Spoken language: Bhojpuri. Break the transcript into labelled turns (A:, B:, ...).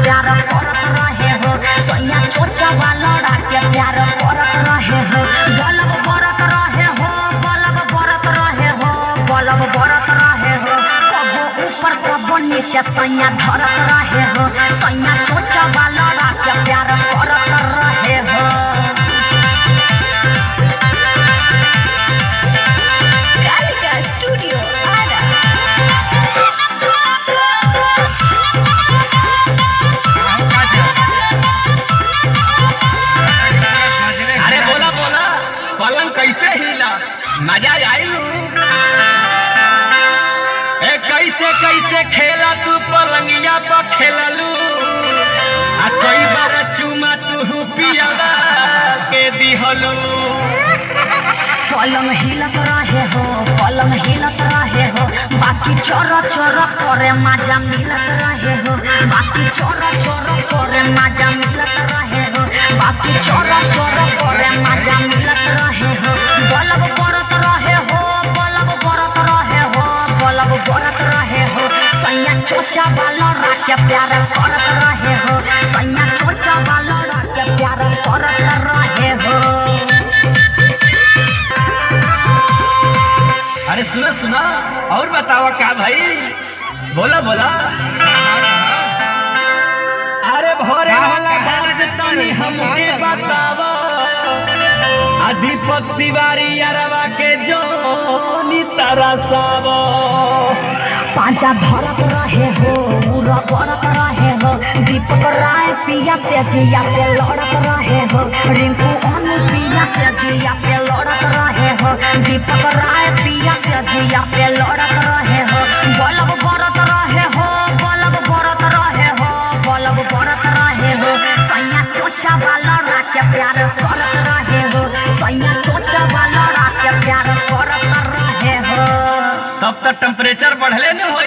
A: प्यार करत रहे हो सैया चोचा वाला के प्यार करत रहे हो बलब बरत रहे हो बलब बरत रहे हो बलब बरत रहे हो कबो ऊपर कबो नीचे सैया धरत रहे हो सैया चोचा वाला के प्यार करत रहे हो।
B: कैसे हिला मजा आई कैसे कैसे खेला तू पलंगिया पर खेललू आ कई बार चुमा तू पियावा के दिहलू।
A: पलंग हिलत रहे हो पलंग हिलत रहे हो बाकी चोर चोर करे मजा मिलत रहे हो बाकी चोर चोर करे मजा मिलत रहे हो बाकी चोर चोर करे मजा मिलत रहे हो बलब बरत रहे हो बलब बरत रहे हो बलब बरत रहे हो सैया चोचा वाला के प्यार करत रहे हो सैया चोचा वाला के प्यार करत रहे हो।
B: अरे सुना सुना और बताओ क्या भाई बोला बोला। अरे भोरे वाला बात तनी हमके बतावा दीपक तिवारी अरवा के जोनी तरसावा
A: पांचा धरत रहे हो पूरा बरत रहे हो दीपक राय पिया से जिया पे लड़त रहे हो रिंकू अनु पिया से जिया पे लड़त रहे हो दीपक राय पिया से जिया पे लड़त रहे हो बलब बरत रहे हो बलब बरत रहे हो बलब बरत रहे हो सैया चोचा वाला के प्यार करत रहे हो सैया चोचा वाला के प्यार करत रहे हो।
B: तब तक टेम्परेचर बढ़ले न हो।